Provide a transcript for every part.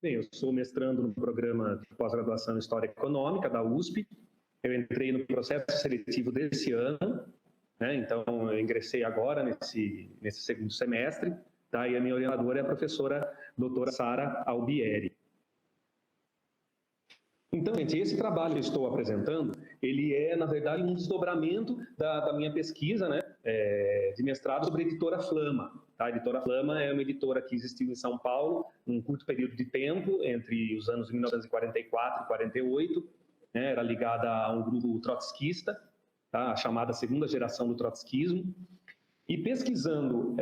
Bem, eu sou mestrando no programa de pós-graduação em História Econômica da USP. Eu entrei no processo seletivo desse ano, né? Então eu ingressei agora nesse segundo semestre, tá? E a minha orientadora é a professora doutora Sara Albieri. Então, gente, esse trabalho que eu estou apresentando, ele é, na verdade, um desdobramento da minha pesquisa, né, de mestrado sobre a editora Flama. Tá? A editora Flama é uma editora que existiu em São Paulo num curto período de tempo, entre os anos 1944 e 48, né, era ligada a um grupo trotskista, tá? A chamada segunda geração do trotskismo. E pesquisando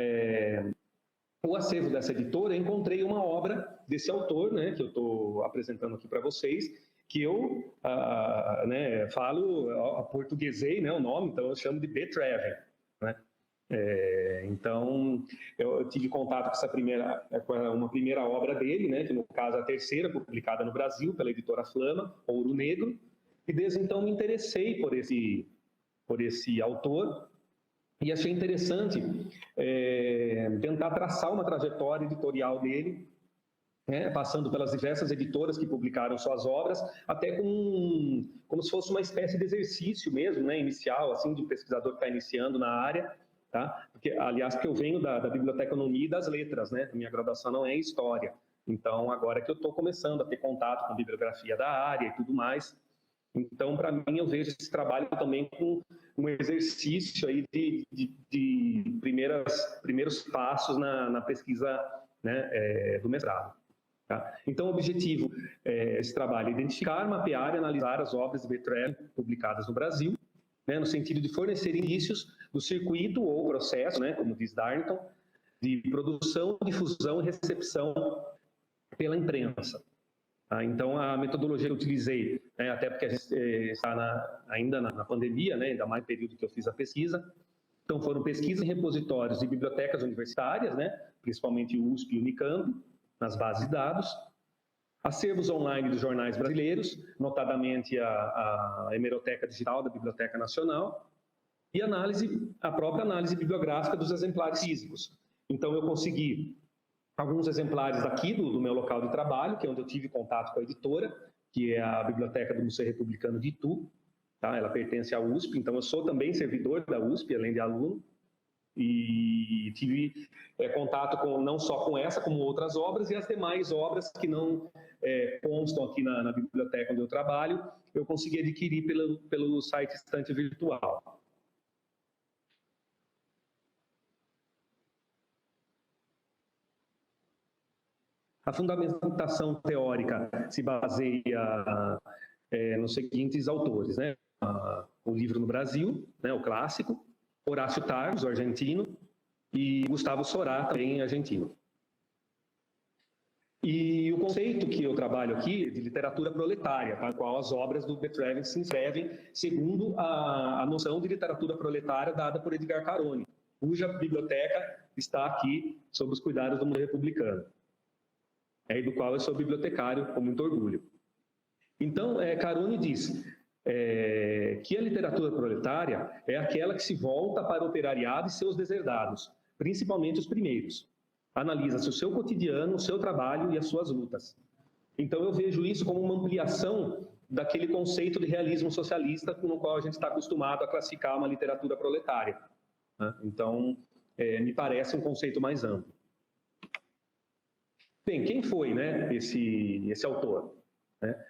o acervo dessa editora, encontrei uma obra desse autor, né, que eu estou apresentando aqui para vocês, que eu falo, aportuguesei, né, o nome, então eu chamo de Beethoven, né? Então, eu tive contato com uma primeira obra dele, né, que no caso é a terceira publicada no Brasil pela editora Flama, Ouro Negro, e desde então me interessei por esse autor e achei interessante tentar traçar uma trajetória editorial dele, né, passando pelas diversas editoras que publicaram suas obras, até como se fosse uma espécie de exercício mesmo, né, inicial, assim, de um pesquisador que está iniciando na área, tá? Porque, aliás, que eu venho da Biblioteconomia e das Letras, né, a minha graduação não é em História, então agora que eu estou começando a ter contato com a bibliografia da área e tudo mais, então, para mim, eu vejo esse trabalho também com um exercício aí de primeiros passos na pesquisa, né, do mestrado. Tá? Então, o objetivo desse trabalho é identificar, mapear e analisar as obras de Beethoven publicadas no Brasil, né, no sentido de fornecer indícios do circuito ou processo, né, como diz Darnton, de produção, difusão e recepção pela imprensa. Tá? Então, a metodologia que eu utilizei, né, até porque a gente está ainda na pandemia, né, ainda mais período que eu fiz a pesquisa, então foram pesquisas em repositórios de bibliotecas universitárias, né, principalmente o USP e o Unicamp, nas bases de dados, acervos online dos jornais brasileiros, notadamente a hemeroteca digital da Biblioteca Nacional, e a própria análise bibliográfica dos exemplares físicos. Então, eu consegui alguns exemplares aqui do meu local de trabalho, que é onde eu tive contato com a editora, que é a Biblioteca do Museu Republicano de Itu, tá? Ela pertence à USP, então eu sou também servidor da USP, além de aluno, e tive contato não só com essa, como outras obras, e as demais obras que não constam aqui na biblioteca onde eu trabalho, eu consegui adquirir pelo site Estante Virtual. A fundamentação teórica se baseia nos seguintes autores, né? O Livro no Brasil, né, o clássico, Horácio Targos, o argentino, e Gustavo Sorá, também argentino. E o conceito que eu trabalho aqui é de literatura proletária, para a qual as obras do Beethoven se inscrevem segundo a noção de literatura proletária dada por Edgar Carone, cuja biblioteca está aqui sob os cuidados do Museu Republicano, e do qual eu sou bibliotecário com muito orgulho. Então, Carone diz que a literatura proletária é aquela que se volta para o operariado e seus deserdados, principalmente os primeiros. Analisa-se o seu cotidiano, o seu trabalho e as suas lutas. Então, eu vejo isso como uma ampliação daquele conceito de realismo socialista com o qual a gente está acostumado a classificar uma literatura proletária, né? Então, me parece um conceito mais amplo. Bem, quem foi, né, esse autor? Né?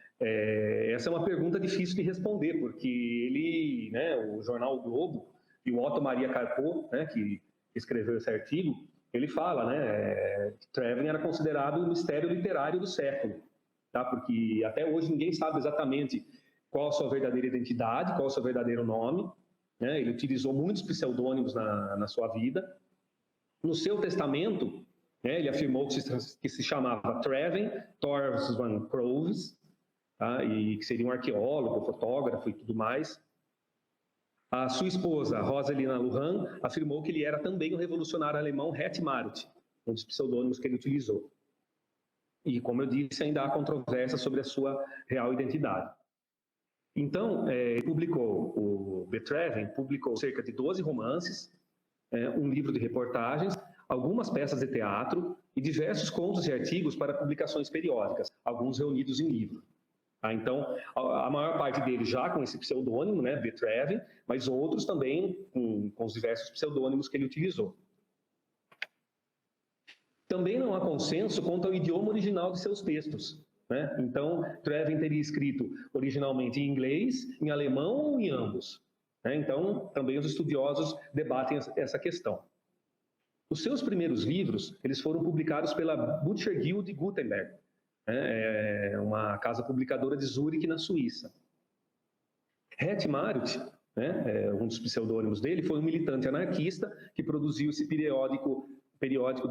Essa é uma pergunta difícil de responder, porque ele, né, o jornal o Globo e o Otto Maria Carpo, né, que escreveu esse artigo, ele fala, né, que Treven era considerado o mistério literário do século, tá? Porque até hoje ninguém sabe exatamente qual a sua verdadeira identidade, qual o seu verdadeiro nome, né? Ele utilizou muitos pseudônimos na sua vida. No seu testamento, ele afirmou que se chamava Treven Thors van Croves, tá? E que seria um arqueólogo, fotógrafo e tudo mais. A sua esposa, Rosalina Lujan, afirmou que ele era também o revolucionário alemão Het Maruti, um dos pseudônimos que ele utilizou. E, como eu disse, ainda há controvérsia sobre a sua real identidade. Então, o Beethoven publicou cerca de 12 romances, um livro de reportagens, algumas peças de teatro, e diversos contos e artigos para publicações periódicas, alguns reunidos em livro. Então, a maior parte deles já com esse pseudônimo, né, B. Trevin, mas outros também com os diversos pseudônimos que ele utilizou. Também não há consenso quanto ao idioma original de seus textos, né? Então, Trevin teria escrito originalmente em inglês, em alemão ou em ambos, né? Então, também os estudiosos debatem essa questão. Os seus primeiros livros, eles foram publicados pela Butcher Guild Gutenberg, né? Uma casa publicadora de Zurique, na Suíça. Het Marut, né, um dos pseudônimos dele, foi um militante anarquista que produziu esse periódico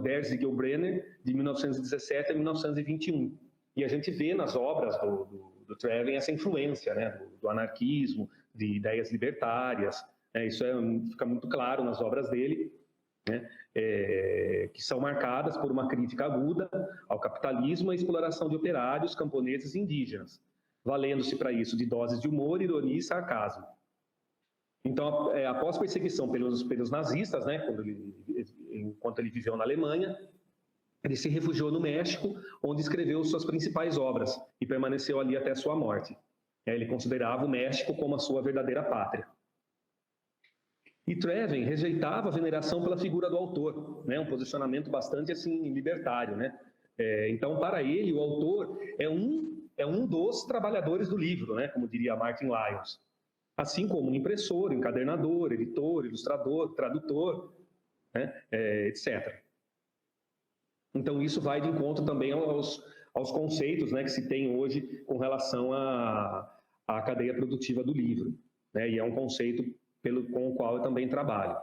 Der Ziegelbrenner, de 1917 a 1921. E a gente vê nas obras do Trevin essa influência, né, do anarquismo, de ideias libertárias. Isso fica muito claro nas obras dele, né, que são marcadas por uma crítica aguda ao capitalismo e à exploração de operários, camponeses e indígenas, valendo-se para isso de doses de humor, ironia e sarcasmo. Então, após perseguição pelos nazistas, né, enquanto ele viveu na Alemanha, ele se refugiou no México, onde escreveu suas principais obras e permaneceu ali até sua morte. Ele considerava o México como a sua verdadeira pátria. E Trevin rejeitava a veneração pela figura do autor, né, um posicionamento bastante assim libertário, né? Então, para ele, o autor é um dos trabalhadores do livro, né, como diria Martin Lyons, assim como um impressor, encadernador, editor, ilustrador, tradutor, né, etc. Então, isso vai de encontro também aos conceitos, né, que se tem hoje com relação à cadeia produtiva do livro, né, e é um conceito com o qual eu também trabalho.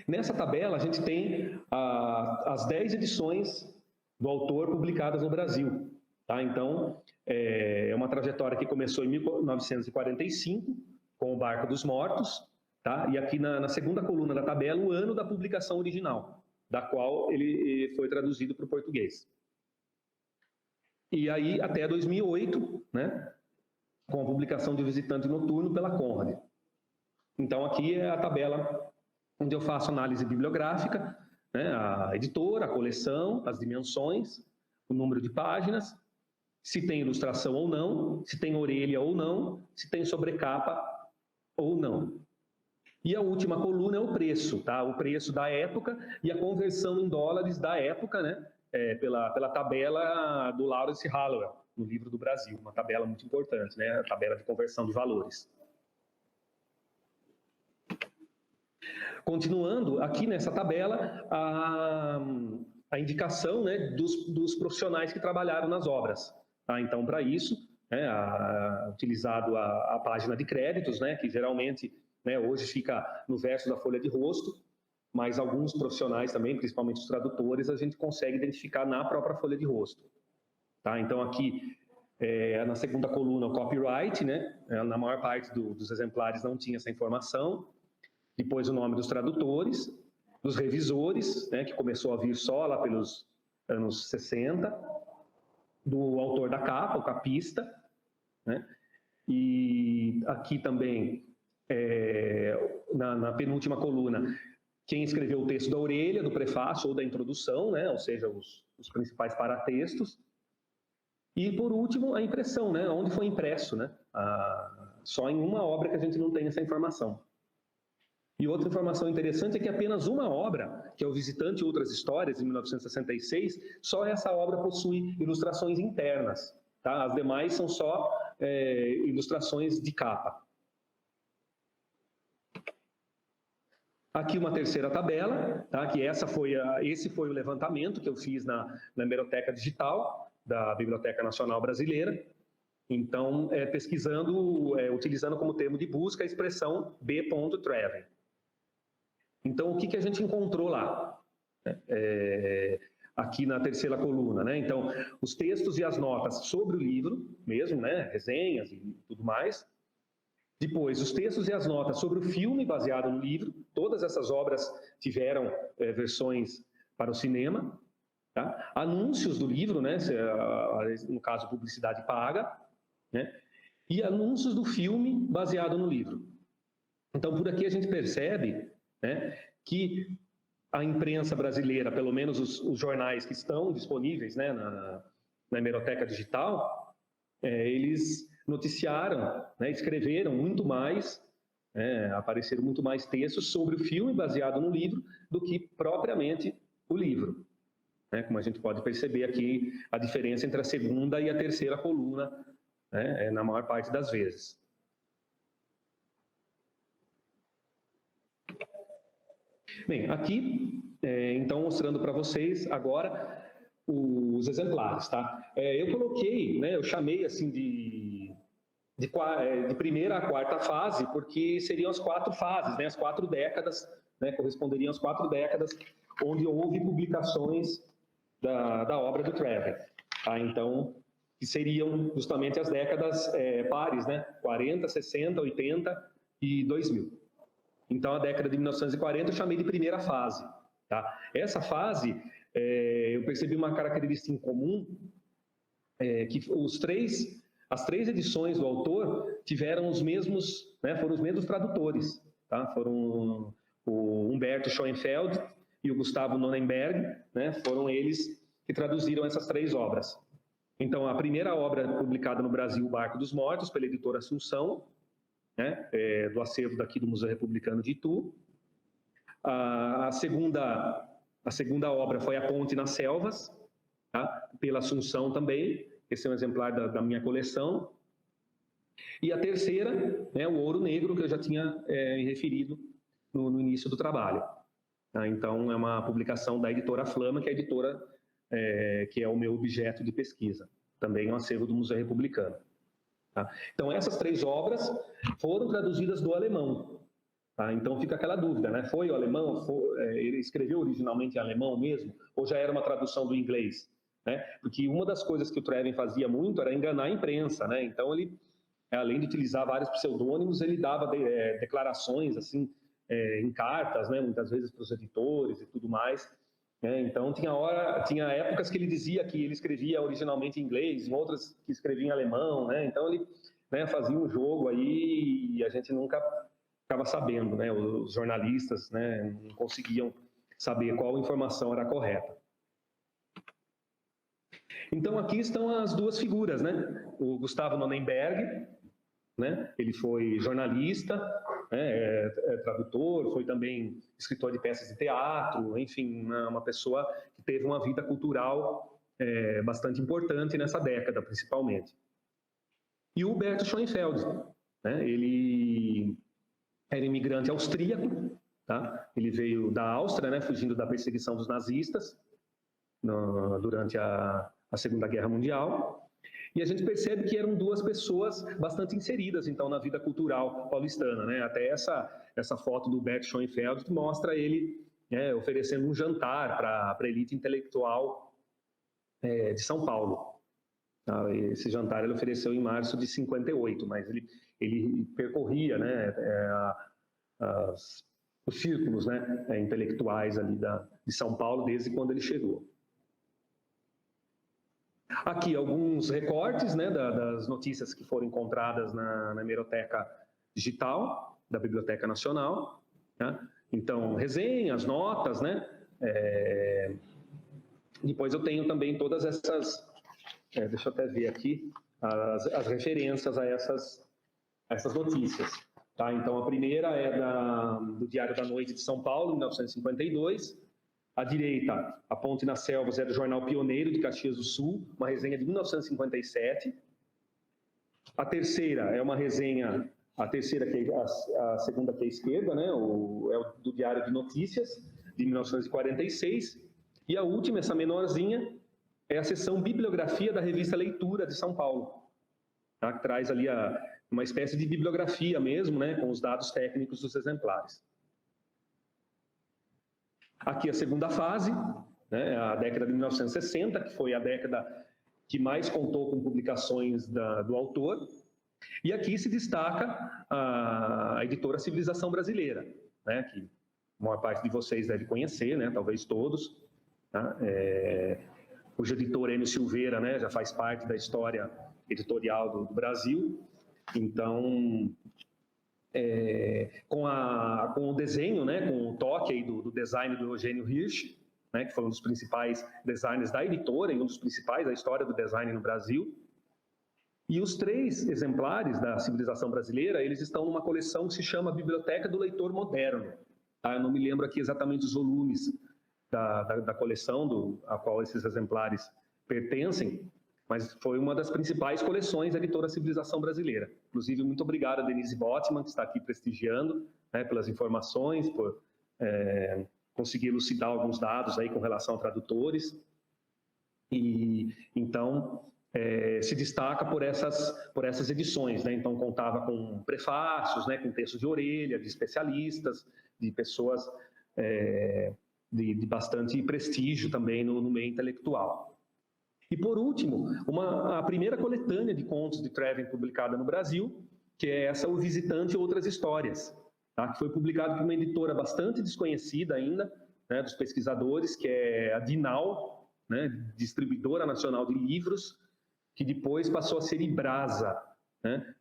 Nessa tabela, a gente tem as 10 edições do autor publicadas no Brasil. Tá? Então, é uma trajetória que começou em 1945, com o Barco dos Mortos, tá? E aqui na segunda coluna da tabela, o ano da publicação original, da qual ele foi traduzido para o português. E aí, até 2008, né, com a publicação de O Visitante Noturno pela Conrad. Então, aqui é a tabela onde eu faço análise bibliográfica, né, a editora, a coleção, as dimensões, o número de páginas, se tem ilustração ou não, se tem orelha ou não, se tem sobrecapa ou não. E a última coluna é o preço, tá? O preço da época e a conversão em dólares da época, né? Pela tabela do Lawrence Hallowell, no Livro do Brasil, uma tabela muito importante, né? A tabela de conversão de valores. Continuando, aqui nessa tabela, a indicação, né, dos profissionais que trabalharam nas obras. Tá? Então, para isso, né, utilizado a página de créditos, né, que geralmente, né, hoje fica no verso da folha de rosto, mas alguns profissionais também, principalmente os tradutores, a gente consegue identificar na própria folha de rosto. Tá? Então, aqui, na segunda coluna, o copyright, né, na maior parte dos exemplares não tinha essa informação. Depois o nome dos tradutores, dos revisores, né, que começou a vir só lá pelos anos 60, do autor da capa, o capista, né, e aqui também, na penúltima coluna, quem escreveu o texto da orelha, do prefácio ou da introdução, né, ou seja, os principais paratextos, e por último a impressão, né, onde foi impresso, né, só em uma obra que a gente não tem essa informação. E outra informação interessante é que apenas uma obra, que é O Visitante e Outras Histórias, de 1966, só essa obra possui ilustrações internas. Tá? As demais são só ilustrações de capa. Aqui uma terceira tabela, tá? Que esse foi o levantamento que eu fiz na hemeroteca digital da Biblioteca Nacional Brasileira. Então, pesquisando, utilizando como termo de busca a expressão B. Trevin. Então, o que a gente encontrou lá? Aqui na terceira coluna, né? Então, os textos e as notas sobre o livro mesmo, né? Resenhas e tudo mais. Depois, os textos e as notas sobre o filme baseado no livro. Todas essas obras tiveram versões para o cinema. Tá? Anúncios do livro, né? No caso, publicidade paga. Né? E anúncios do filme baseado no livro. Então, por aqui a gente percebe, né, que a imprensa brasileira, pelo menos os jornais que estão disponíveis, né, na hemeroteca digital, eles noticiaram, né, escreveram muito mais, apareceram muito mais textos sobre o filme baseado no livro do que propriamente o livro. Né, como a gente pode perceber aqui, a diferença entre a segunda e a terceira coluna, né, na maior parte das vezes. Bem, aqui, então, mostrando para vocês agora os exemplares, tá? Eu coloquei, né, eu chamei assim de primeira a quarta fase, porque seriam as 4 fases, né, as 4 décadas, né, corresponderiam às 4 décadas onde houve publicações da obra do Treven. Tá? Então, que seriam justamente as décadas pares, né, 40, 60, 80 e 2000. Então, a década de 1940 eu chamei de primeira fase. Tá? Essa fase, eu percebi uma característica em comum, que as 3 edições do autor tiveram os mesmos, né, foram os mesmos tradutores. Tá? Foram o Humberto Schoenfeld e o Gustavo Nonnenberg, né, foram eles que traduziram essas 3 obras. Então, a primeira obra publicada no Brasil, O Barco dos Mortos, pela editora Assunção, né, do acervo daqui do Museu Republicano de Itu. A segunda obra foi A Ponte nas Selvas, tá, pela Assunção também. Esse é um exemplar da minha coleção. E a terceira, né, O Ouro Negro, que eu já tinha referido no início do trabalho. Tá? Então, é uma publicação da editora Flama, que é a editora que é o meu objeto de pesquisa. Também é um acervo do Museu Republicano. Tá? Então, essas 3 obras foram traduzidas do alemão. Tá? Então, fica aquela dúvida, né? Foi o alemão? Ele escreveu originalmente em alemão mesmo? Ou já era uma tradução do inglês? Né? Porque uma das coisas que o Treven fazia muito era enganar a imprensa. Né? Então, ele, além de utilizar vários pseudônimos, ele dava declarações assim, em cartas, né? Muitas vezes para os editores e tudo mais. Então, tinha épocas que ele dizia que ele escrevia originalmente em inglês, em outras que escrevia em alemão, né? Então, ele, né, fazia um jogo aí e a gente nunca ficava sabendo, né? Os jornalistas, né, não conseguiam saber qual informação era correta. Então, aqui estão as 2 figuras, né? O Gustavo Nonnenberg, né? Ele foi jornalista, né? Tradutor, foi também escritor de peças de teatro, enfim, uma pessoa que teve uma vida cultural bastante importante nessa década, principalmente. E o Humberto Schoenfeld, né? Ele era imigrante austríaco, tá? Ele veio da Áustria, né? Fugindo da perseguição dos nazistas durante a Segunda Guerra Mundial. E a gente percebe que eram 2 pessoas bastante inseridas, então, na vida cultural paulistana, né? Até essa foto do Bert Schoenfeld mostra ele oferecendo um jantar para a elite intelectual de São Paulo. Tá? Esse jantar ele ofereceu em março de 58, mas ele percorria, né, os círculos, né, intelectuais ali de São Paulo desde quando ele chegou. Aqui alguns recortes, né, das notícias que foram encontradas na hemeroteca digital da Biblioteca Nacional. Né? Então, resenhas, notas, né? Depois eu tenho também todas essas, deixa eu até ver aqui, as referências a essas notícias. Tá? Então, a primeira é do Diário da Noite de São Paulo, 1952. À direita, A Ponte nas Selvas é do jornal Pioneiro de Caxias do Sul, uma resenha de 1957. A terceira é uma resenha, a segunda que é a esquerda, né? É o do Diário de Notícias, de 1946. E a última, essa menorzinha, é a seção Bibliografia da revista Leitura de São Paulo, tá? Que traz ali uma espécie de bibliografia mesmo, né? Com os dados técnicos dos exemplares. Aqui a segunda fase, né, a década de 1960, que foi a década que mais contou com publicações do autor. E aqui se destaca a editora Civilização Brasileira, né, que a maior parte de vocês deve conhecer, né, talvez todos. Tá? Cujo editor Enio Silveira, né, já faz parte da história editorial do Brasil. Então, com o desenho, né, com o toque aí do design do Eugênio Hirsch, né, que foi um dos principais designers da editora e um dos principais da história do design no Brasil. E os 3 exemplares da Civilização Brasileira, eles estão numa coleção que se chama Biblioteca do Leitor Moderno. Tá? Eu não me lembro aqui exatamente os volumes da coleção a qual esses exemplares pertencem, mas foi uma das principais coleções da editora Civilização Brasileira. Inclusive, muito obrigado a Denise Bottman, que está aqui prestigiando, né, pelas informações, por conseguir elucidar alguns dados aí com relação a tradutores. E, então, se destaca por essas edições, né? Então, contava com prefácios, né, com textos de orelha, de especialistas, de pessoas de bastante prestígio também no meio intelectual. E, por último, a primeira coletânea de contos de Treven publicada no Brasil, que é essa O Visitante e Outras Histórias, tá? Que foi publicado por uma editora bastante desconhecida ainda, né, dos pesquisadores, que é a Dinal, né, Distribuidora Nacional de Livros, que depois passou a ser Ibrasa, né?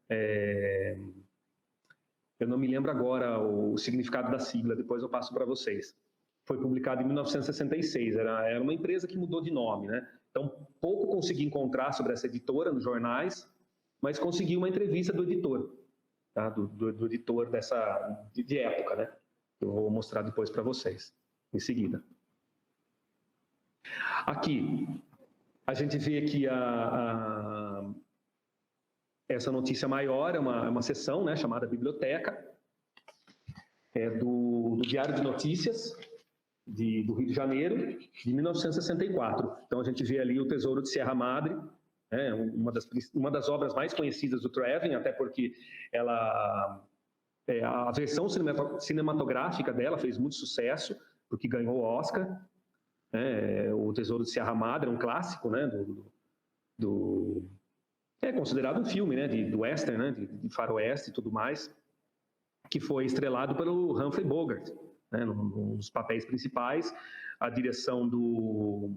Eu não me lembro agora o significado da sigla, depois eu passo para vocês. Foi publicado em 1966, era uma empresa que mudou de nome, né? Então, pouco consegui encontrar sobre essa editora nos jornais, mas consegui uma entrevista do editor, tá? do editor de época, né? Eu vou mostrar depois para vocês, em seguida. Aqui, a gente vê aqui essa notícia maior, é uma seção, né, chamada Biblioteca, do Diário de Notícias, do Rio de Janeiro, de 1964. Então, a gente vê ali o Tesouro de Sierra Madre, né, uma das obras mais conhecidas do Treven, até porque a versão cinematográfica dela fez muito sucesso, porque ganhou o Oscar. O Tesouro de Sierra Madre é um clássico, né, é considerado um filme, né, do western, né, de faroeste e tudo mais, que foi estrelado pelo Humphrey Bogart, né, nos papéis principais, a direção do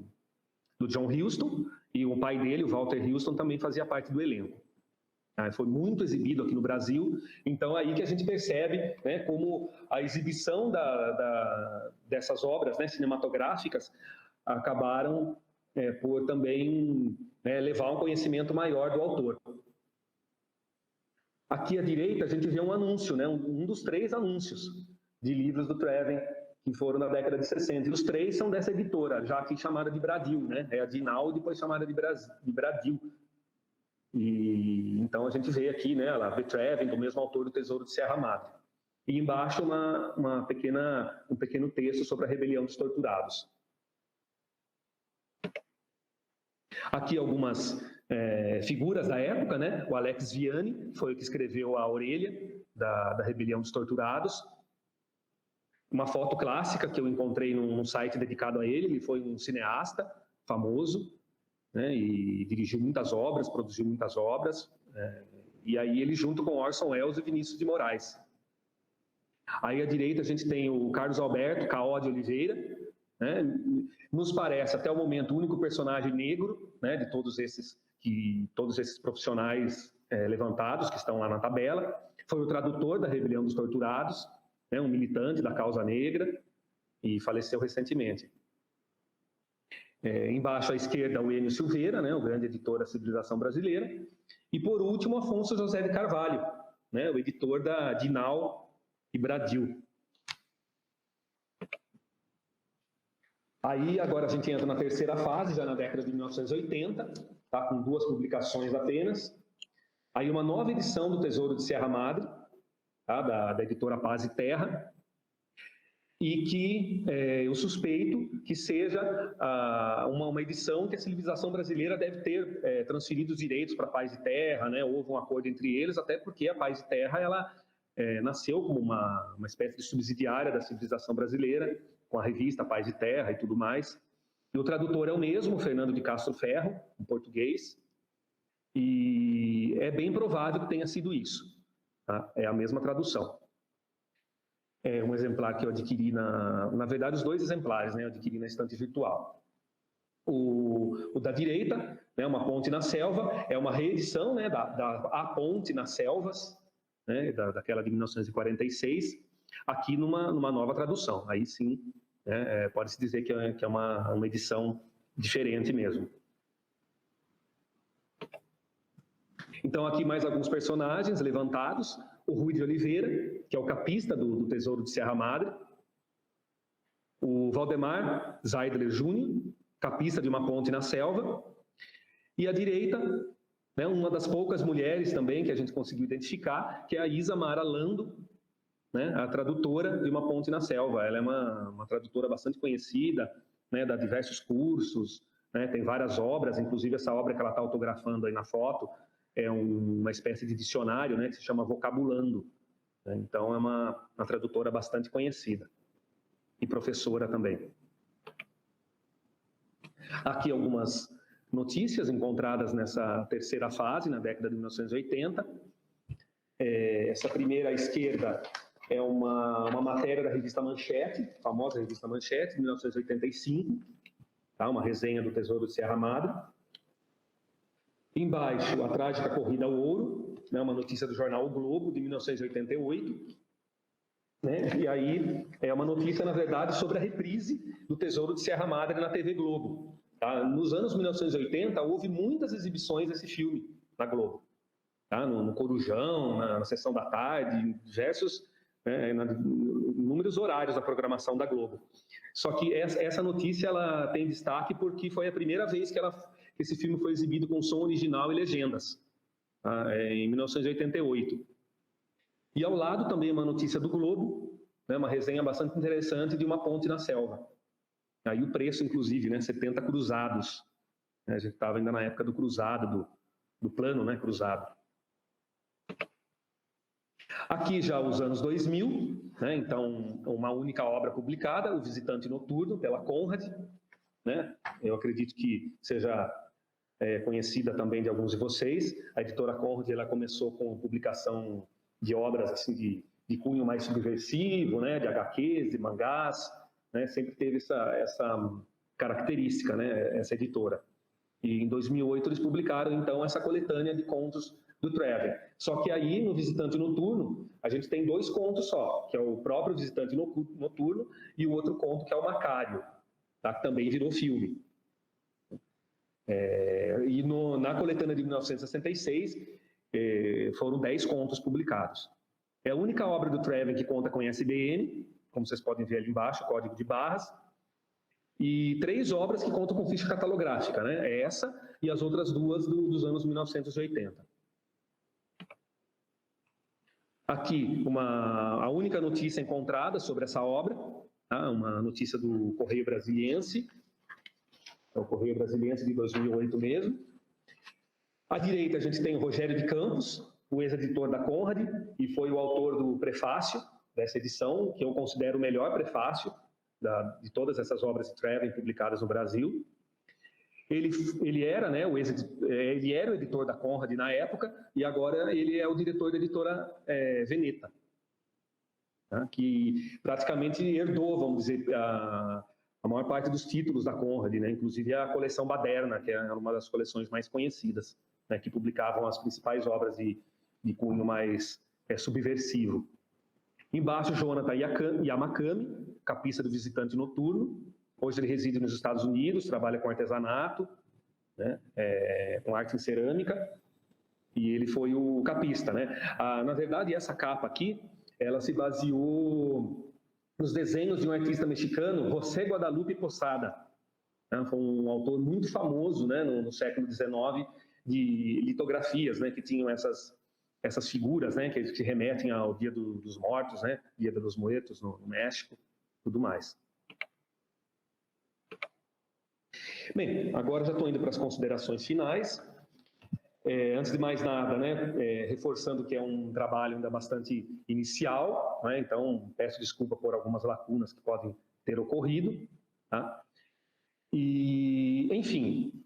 John Huston, e o pai dele, o Walter Huston, também fazia parte do elenco. Foi muito exibido aqui no Brasil, então aí que a gente percebe, né, como a exibição dessas obras, né, cinematográficas acabaram por também levar um conhecimento maior do autor. Aqui à direita a gente vê um anúncio, né, um dos 3 anúncios de livros do Treven que foram na década de 60. E os 3 são dessa editora, já aqui chamada de Bradil, né, a Dinal e depois chamada de Bradil. E então a gente vê aqui, né, a Treven, do mesmo autor do Tesouro de Sierra Madre. E embaixo um pequeno texto sobre a rebelião dos torturados. Aqui algumas figuras da época, né? O Alex Vianney foi o que escreveu a orelha da rebelião dos torturados. Uma foto clássica que eu encontrei num site dedicado a ele. Ele foi um cineasta famoso, né? E dirigiu muitas obras, produziu muitas obras. E aí ele junto com Orson Welles e Vinícius de Moraes. Aí à direita a gente tem o Carlos Alberto Caó de Oliveira, né? Nos parece até o momento o único personagem negro, né, de todos esses profissionais levantados que estão lá na tabela. Foi o tradutor da Rebelião dos Torturados, né, um militante da causa negra, e faleceu recentemente. Embaixo à esquerda o Enio Silveira, né, o grande editor da Civilização Brasileira, e por último Afonso José de Carvalho, né, o editor da Dinal e Bradil. Aí, agora a gente entra na terceira fase, já na década de 1980, tá, com 2 publicações apenas. Aí uma nova edição do Tesouro de Sierra Madre, tá, da editora Paz e Terra, e que eu suspeito que seja uma edição que a Civilização Brasileira deve ter transferido os direitos para a Paz e Terra, né? Houve um acordo entre eles, até porque a Paz e Terra ela, nasceu como uma espécie de subsidiária da Civilização Brasileira, com a revista Paz e Terra e tudo mais. E o tradutor é o mesmo, Fernando de Castro Ferro, em português, e é bem provável que tenha sido isso. Tá? É a mesma tradução. É um exemplar que eu adquiri na verdade, os 2 exemplares, né, eu adquiri na estante virtual. O da direita, né, Uma Ponte na Selva, é uma reedição, né, da A Ponte nas Selvas, né, daquela de 1946, aqui numa nova tradução. Aí sim, né, pode-se dizer que é uma edição diferente mesmo. Então, aqui mais alguns personagens levantados. O Rui de Oliveira, que é o capista do Tesouro de Serra Madre. O Valdemar Zeidler Júnior, capista de uma ponte na selva. E à direita, né, uma das poucas mulheres também que a gente conseguiu identificar, que é a Isa Mara Lando, né, a tradutora de Uma Ponte na Selva. Ela é uma tradutora bastante conhecida, né, dá diversos cursos, né, tem várias obras, inclusive essa obra que ela está autografando aí na foto é uma espécie de dicionário, né, que se chama Vocabulando. Né, então é uma tradutora bastante conhecida e professora também. Aqui algumas notícias encontradas nessa terceira fase, na década de 1980. Essa primeira à esquerda é uma matéria da revista Manchete, a famosa revista Manchete, de 1985, tá? Uma resenha do Tesouro de Serra Madre. Embaixo, a trágica corrida ao ouro, né? Uma notícia do jornal O Globo, de 1988. Né? E aí é uma notícia, na verdade, sobre a reprise do Tesouro de Serra Madre na TV Globo. Tá? Nos anos 1980, houve muitas exibições desse filme na Globo. Tá? No Corujão, na Sessão da Tarde, em diversos, né, inúmeros horários da programação da Globo. Só que essa notícia ela tem destaque porque foi a primeira vez que esse filme foi exibido com som original e legendas, tá? Em 1988. E ao lado também uma notícia do Globo, né, uma resenha bastante interessante de Uma Ponte na Selva. Aí o preço, inclusive, né, 70 cruzados. A gente estava ainda na época do cruzado, do plano, né, cruzado. Aqui já os anos 2000, né, então uma única obra publicada, O Visitante Noturno, pela Conrad. Né, eu acredito que seja conhecida também de alguns de vocês. A editora Conrad ela começou com a publicação de obras assim, de cunho mais subversivo, né, de HQs, de mangás, né, sempre teve essa característica, né, essa editora. E em 2008 eles publicaram, então, essa coletânea de contos do Traven. Só que aí, no Visitante Noturno, a gente tem 2 contos só, que é o próprio Visitante Noturno e o outro conto, que é o Macário, tá, que também virou filme. E na coletânea de 1966, foram 10 contos publicados. É a única obra do Traven que conta com ISBN, como vocês podem ver ali embaixo, código de barras, e 3 obras que contam com ficha catalográfica, né? Essa e as outras 2 dos anos 1980. Aqui, a única notícia encontrada sobre essa obra, tá? Uma notícia do Correio Brasiliense, é o Correio Brasiliense de 2008 mesmo. À direita, a gente tem o Rogério de Campos, o ex-editor da Conrad, e foi o autor do prefácio dessa edição, que eu considero o melhor prefácio de todas essas obras de Traven publicadas no Brasil. Ele era, né, ele era o editor da Conrad na época, e agora ele é o diretor da editora Veneta, tá? Que praticamente herdou, vamos dizer, a maior parte dos títulos da Conrad, né? Inclusive a coleção Baderna, que é uma das coleções mais conhecidas, né, que publicavam as principais obras de cunho mais subversivo. Embaixo, Jonathan Yamakami, capista do Visitante Noturno. Hoje ele reside nos Estados Unidos, trabalha com artesanato, né, com arte em cerâmica, e ele foi o capista, né? Na verdade, essa capa aqui, ela se baseou nos desenhos de um artista mexicano, José Guadalupe Posada. Né? Foi um autor muito famoso, né, no século XIX, de litografias, né, que tinham essas figuras, né, que remetem ao Dia dos Mortos, né, Dia de los Muertos no México, tudo mais. Bem, agora já estou indo para as considerações finais. Antes de mais nada, né, reforçando que é um trabalho ainda bastante inicial, né, então peço desculpa por algumas lacunas que podem ter ocorrido. Tá? E, enfim,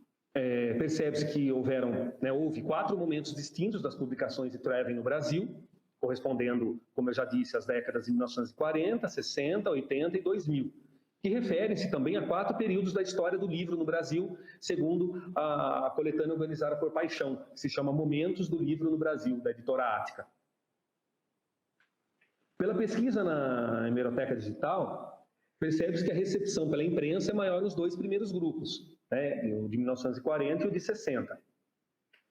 percebe-se que houve 4 momentos distintos das publicações de Traven no Brasil, correspondendo, como eu já disse, às décadas de 1940, 60, 80 e 2000, que referem-se também a 4 períodos da história do livro no Brasil, segundo a coletânea organizada por Paixão, que se chama Momentos do Livro no Brasil, da editora Ática. Pela pesquisa na hemeroteca digital, percebe-se que a recepção pela imprensa é maior nos dois primeiros grupos, né, o de 1940 e o de 60.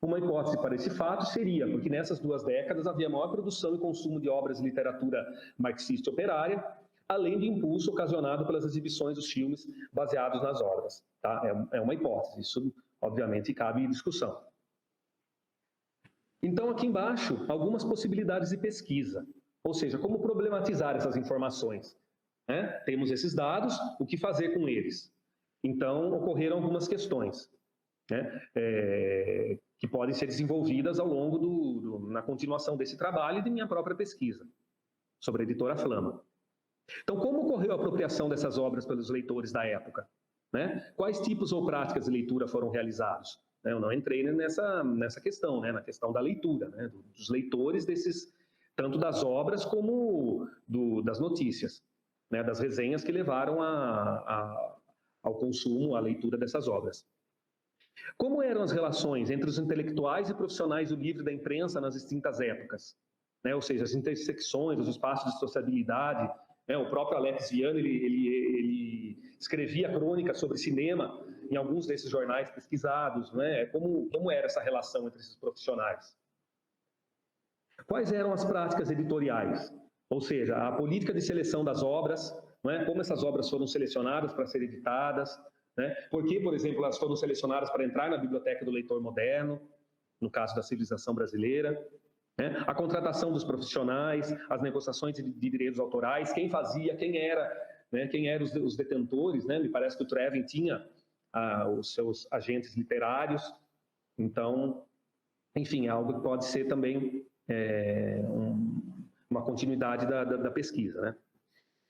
Uma hipótese para esse fato seria porque nessas duas décadas havia maior produção e consumo de obras de literatura marxista e operária, além do impulso ocasionado pelas exibições dos filmes baseados nas obras. Tá? É uma hipótese, isso obviamente cabe discussão. Então, aqui embaixo, algumas possibilidades de pesquisa, ou seja, como problematizar essas informações. Né? Temos esses dados, o que fazer com eles? Então, ocorreram algumas questões, né? Que podem ser desenvolvidas ao longo na continuação desse trabalho e de minha própria pesquisa sobre a editora Flama. Então, como ocorreu a apropriação dessas obras pelos leitores da época? Né? Quais tipos ou práticas de leitura foram realizados? Eu não entrei nessa questão, né? Na questão da leitura, né? Dos leitores tanto das obras como das notícias, né? Das resenhas que levaram ao consumo, à leitura dessas obras. Como eram as relações entre os intelectuais e profissionais do livro e da imprensa nas distintas épocas? Né? Ou seja, as intersecções, os espaços de sociabilidade. Né? O próprio Alex Viana, ele escrevia crônicas sobre cinema em alguns desses jornais pesquisados. Né? Como era essa relação entre esses profissionais? Quais eram as práticas editoriais? Ou seja, a política de seleção das obras, não é? Como essas obras foram selecionadas para serem editadas, né? Por que, por exemplo, elas foram selecionadas para entrar na biblioteca do leitor moderno, no caso da civilização brasileira, né? A contratação dos profissionais, as negociações de direitos autorais, quem fazia, quem era, né? Quem eram os detentores, né? Me parece que o Trevin tinha os seus agentes literários, então, enfim, é algo que pode ser também uma continuidade da pesquisa, né?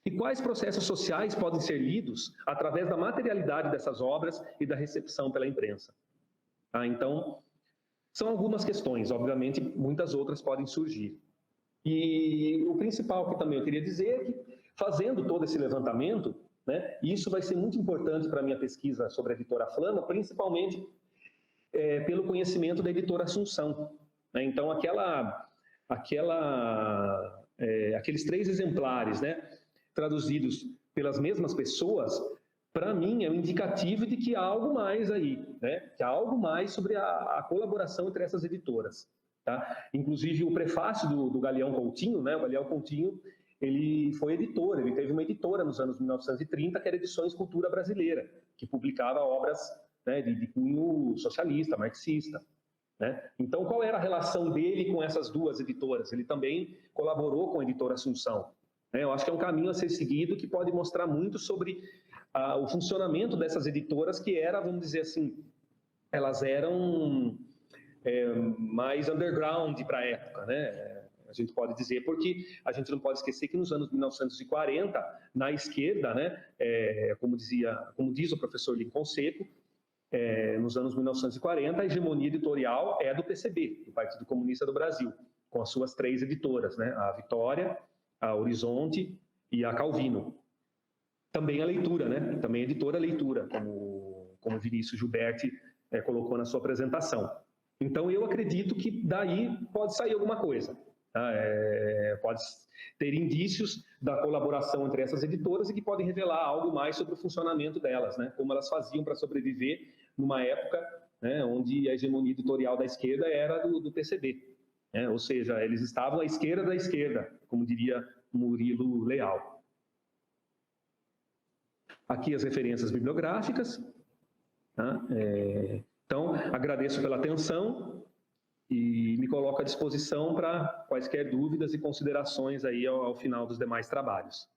E quais processos sociais podem ser lidos através da materialidade dessas obras e da recepção pela imprensa? Então, são algumas questões, obviamente, muitas outras podem surgir. E o principal que também eu queria dizer é que, fazendo todo esse levantamento, né, isso vai ser muito importante para a minha pesquisa sobre a editora Flama, principalmente pelo conhecimento da editora Assunção. Né? Então, aqueles 3 exemplares, né, traduzidos pelas mesmas pessoas, para mim é um indicativo de que há algo mais aí, né? Que há algo mais sobre a colaboração entre essas editoras. Tá? Inclusive o prefácio do Galeão Coutinho, né? O Galeão Coutinho, ele foi editor, ele teve uma editora nos anos 1930, que era Edições Cultura Brasileira, que publicava obras, né, de cunho socialista, marxista. Né? Então, qual era a relação dele com essas duas editoras? Ele também colaborou com a editora Assunção. Eu acho que é um caminho a ser seguido que pode mostrar muito sobre o funcionamento dessas editoras, que era, vamos dizer assim, elas eram mais underground para a época, né? A gente pode dizer, porque a gente não pode esquecer que nos anos 1940, na esquerda, né, como diz o professor Lincoln Seco, nos anos 1940, a hegemonia editorial é do PCB, do Partido Comunista do Brasil, com as suas 3 editoras, né? A Vitória, a Horizonte e a Calvino. Também a leitura, né? Também a editora Leitura, como Vinícius Gilberti colocou na sua apresentação. Então, eu acredito que daí pode sair alguma coisa. Tá? Pode ter indícios da colaboração entre essas editoras e que podem revelar algo mais sobre o funcionamento delas, né? Como elas faziam para sobreviver numa época, né, onde a hegemonia editorial da esquerda era do PCB. Ou seja, eles estavam à esquerda da esquerda, como diria Murilo Leal. Aqui as referências bibliográficas. Tá? Então, agradeço pela atenção e me coloco à disposição para quaisquer dúvidas e considerações aí ao final dos demais trabalhos.